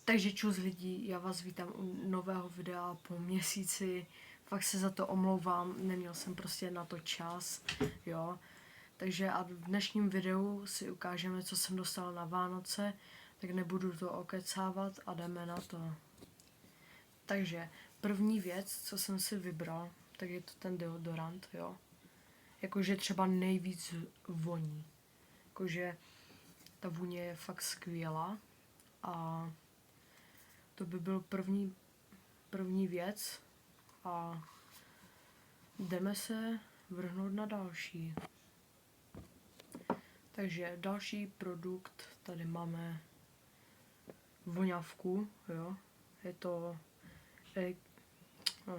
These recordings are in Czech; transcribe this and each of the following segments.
Takže čus lidi, já vás vítám u nového videa po měsíci. Fakt se za to omlouvám, neměl jsem prostě na to čas, jo. Takže a v dnešním videu si ukážeme, co jsem dostal na Vánoce, tak nebudu to okecávat a jdeme na to. Takže první věc, co jsem si vybral, tak je to ten deodorant, jo. Jakože třeba nejvíc voní. Jakože ta vůně je fakt skvělá a to by byl první věc a jdeme se vrhnout na další. Takže další produkt, tady máme voňavku, jo, je to,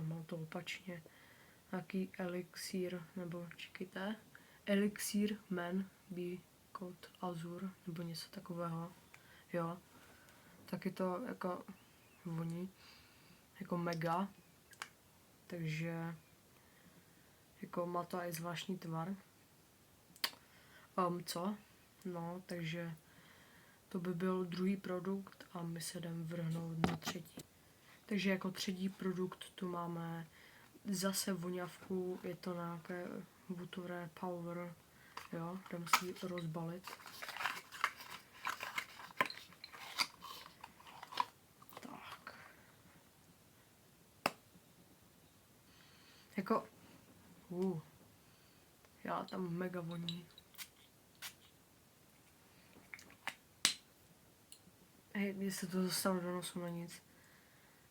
mám to opačně, nějaký elixír, nebo čekajte, elixír man be called azur, nebo něco takového, jo, tak je to jako voní, jako mega, takže jako má to i zvláštní tvar. Co? No, takže to by byl druhý produkt a my se jdeme vrhnout na třetí. Takže jako třetí produkt tu máme zase voňavku, je to nějaké Vuture Power, jo, jdeme si ji rozbalit. Tak. Jako, já tam mega voní. Hej, když se to dostalo do nosu na nic.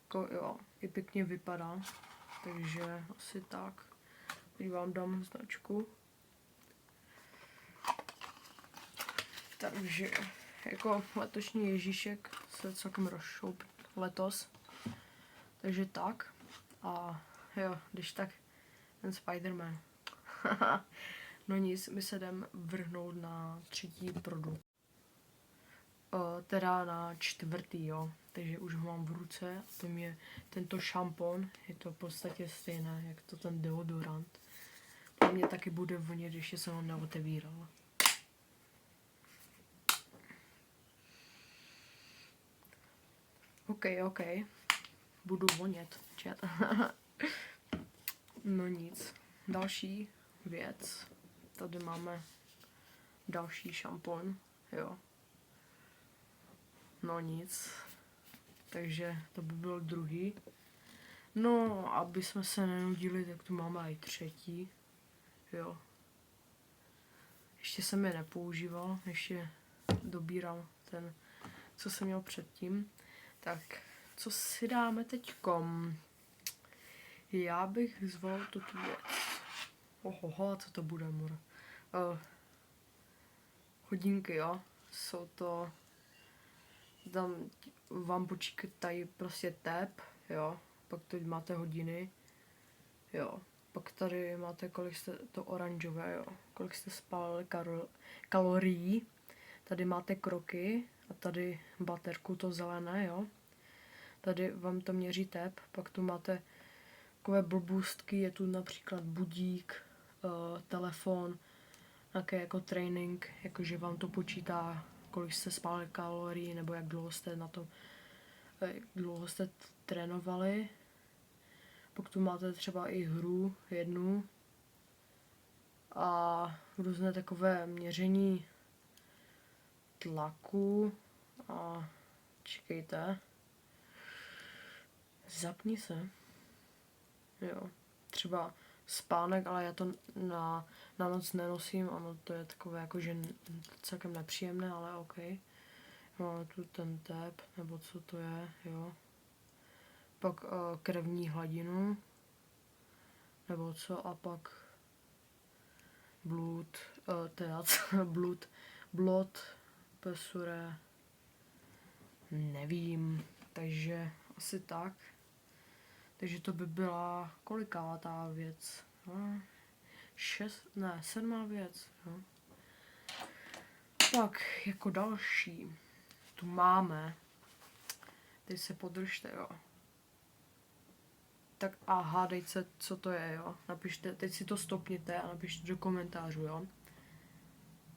Jako jo, i pěkně vypadá, takže asi tak. Teď vám dám značku. Takže jako letošní Ježíšek se celkem rozšoup letos. Takže tak. A jo, když tak ten Spider-Man. No nic, my se jdeme vrhnout na třetí produkt. Teda na čtvrtý, jo. Takže už ho mám v ruce. A to je tento šampon. Je to v podstatě stejné, jak to ten deodorant. To mě taky bude vonět, když jsem ho neotevíral. OK. Budu vonět, chat. No nic. Další věc. Tady máme další šampon, jo. No nic. Takže to by byl druhý. No, aby jsme se nenudili, tak tu máme i třetí. Jo. Ještě jsem je nepoužíval, ještě dobírám ten, co jsem měl předtím. Tak, co si dáme teďkom? Já bych zvolil tu věc. Ohoho, co to bude, mur? Hodinky, jo. Jsou to, tam vám počítají prostě tap, jo. Pak tady máte hodiny, jo. Pak tady máte, kolik jste, to oranžové, jo. Kolik jste spálili kalorií. Tady máte kroky a tady baterku, to zelené, jo. Tady vám to měří tep, pak tu máte takové blbůstky, je tu například budík, telefon, nějaký jako trénink, jakože vám to počítá, kolik jste spálili kalorií, nebo jak dlouho jste na to, jak dlouho jste trénovali. Pak tu máte třeba i hru jednu a různé takové měření tlaku a čekejte, zapni se, jo, třeba spánek, ale já to na noc nenosím, ano, to je takové jakože celkem nepříjemné, ale OK. Máme tu ten tep, nebo co to je, jo. Pak krevní hladinu, nebo co, a pak blood pressure, nevím, takže asi tak. Takže to by byla kolikátá věc? No, 7. věc, jo. Pak jako další tu máme, teď se podržte, jo. Tak a hádejte, co to je, jo. Napište, teď si to stopněte a napište do komentářů, jo.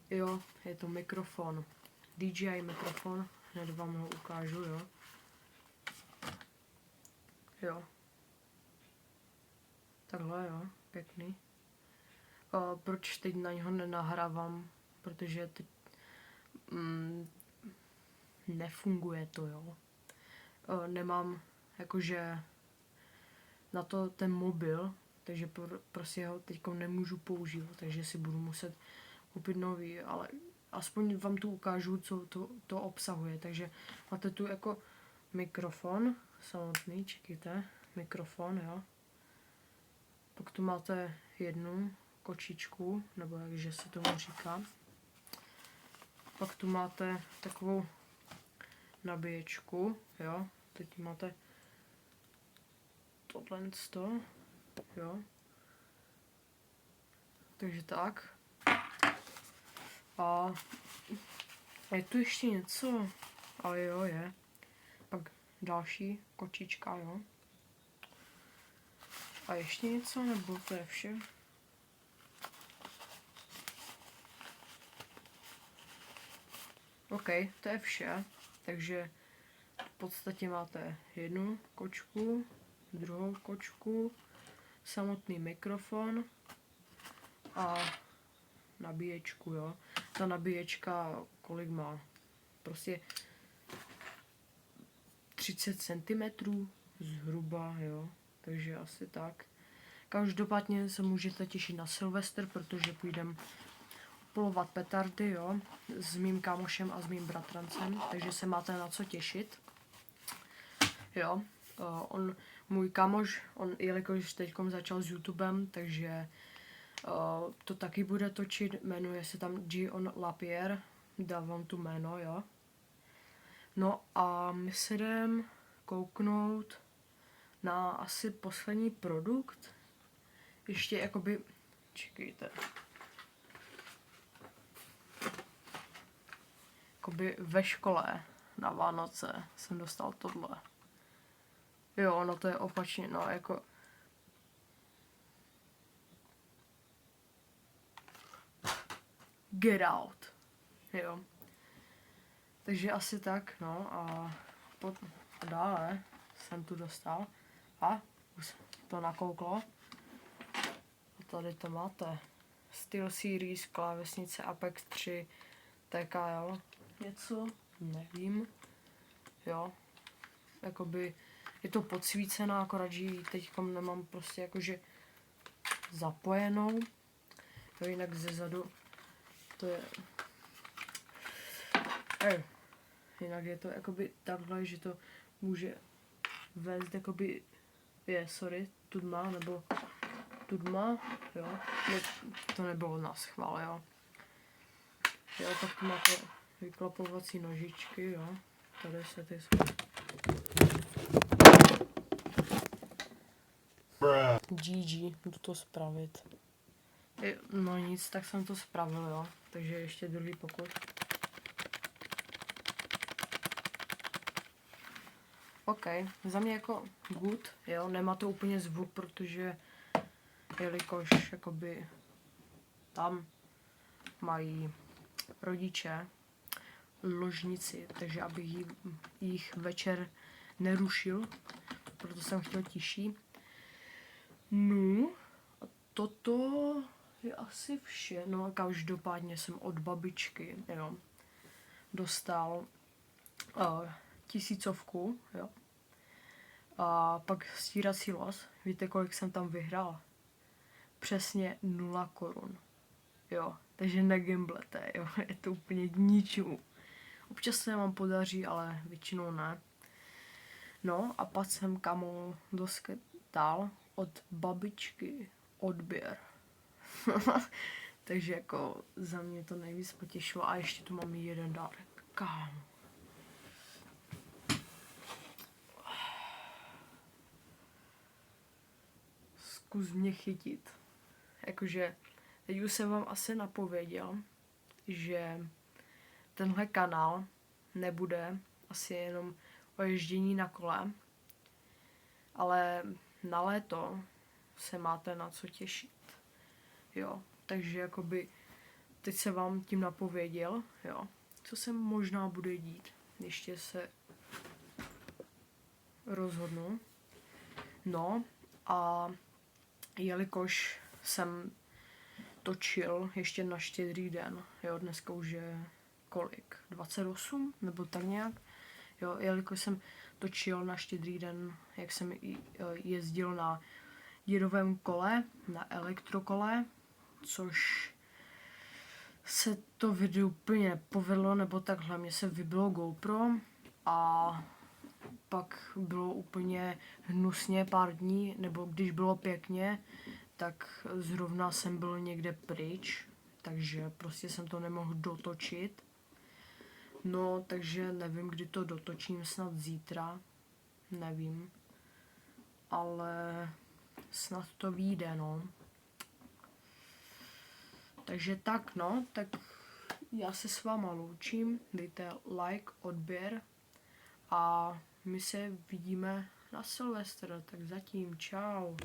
Jo, je to mikrofon. DJI mikrofon, hned vám ho ukážu, jo. Jo. Takhle, jo, pěkný. Proč teď na něho nenahrávám? Protože teď nefunguje to, jo. Nemám jakože na to ten mobil, takže prostě ho teď nemůžu používat, takže si budu muset koupit nový, ale aspoň vám tu ukážu, co to obsahuje. Takže máte tu jako mikrofon samotný, čekajte, mikrofon, jo. Pak tu máte jednu kočičku, nebo jakže se tomu říká. Pak tu máte takovou nabíječku, jo. Teď máte tohle, jo. Takže tak. A je tu ještě něco, ale jo, je. Pak další kočička, jo. A ještě něco, nebo to je vše? OK, to je vše. Takže v podstatě máte jednu kočku, druhou kočku, samotný mikrofon a nabíječku, jo. Ta nabíječka kolik má? Prostě 30 cm zhruba, jo. Takže asi tak. Každopádně se můžete těšit na Silvestr, protože půjdeme polovat petardy, jo, s mým kámošem a s mým bratrancem, takže se máte na co těšit. Jo, můj kámoš, jelikož teďkom začal s YouTubem, takže to taky bude točit, jmenuje se tam Gion Lapierre, dávám tu jméno, jo. No a my se jdem kouknout na asi poslední produkt. Ještě jakoby, čekejte. Jakoby ve škole na Vánoce jsem dostal tohle. Jo, no to je opačně, no jako... Get out. Jo. Takže asi tak, no a dále jsem tu dostal a už to nakouklo. A tady to máte. Steel Series, klávesnice Apex 3, TKL, něco, nevím, jo, jakoby je to podsvícená, akorát, že ji teďkom nemám prostě jakože zapojenou, jo, jinak zezadu to je, jinak je to jakoby takhle, že to může vést jakoby, tudma, nebo tudma, jo, to nebylo na schvál, jo. Jo, pak tu máte vyklapovací nožičky, jo, tady se ty jsou. GG, jdu to spravit. No nic, tak jsem to spravil, jo, takže ještě druhý pokus. OK, za mě jako good, jo, nemá to úplně zvuk, protože jelikož jakoby tam mají rodiče ložnici, takže abych jich večer nerušil, proto jsem chtěl tiší. No, a toto je asi vše, no a každopádně jsem od babičky, jo, dostal 1000, jo. A pak stírací los, víte kolik jsem tam vyhrál? Přesně 0 korun, jo, takže negamblete, jo, je to úplně k ničemu. Občas se vám podaří, ale většinou ne. No a pak jsem kamo dostal od babičky odběr. Takže jako za mě to nejvíc potěšilo a ještě tu mám jeden dárek. Kámo. Zkus mě chytit. Jakože teď už jsem vám asi napověděl, že tenhle kanál nebude asi jenom o ježdění na kole, ale na léto se máte na co těšit. Jo, takže jakoby teď se vám tím napověděl, jo, co se možná bude dít, ještě se rozhodnu. No a jelikož jsem točil ještě na Štědrý den, jo, dneska už je kolik, 28 nebo tak nějak, jo, jelikož jsem točil na Štědrý den, jak jsem jezdil na dědovém kole, na elektrokole, což se to video úplně nepovedlo, nebo tak hlavně se vybilo GoPro a pak bylo úplně hnusně pár dní, nebo když bylo pěkně, tak zrovna jsem byl někde pryč, takže prostě jsem to nemohl dotočit. No, takže nevím, kdy to dotočím, snad zítra, nevím, ale snad to vyjde, no. Takže tak, no, tak já se s váma loučím, dejte like, odběr a my se vidíme na Silvestra, tak zatím čau.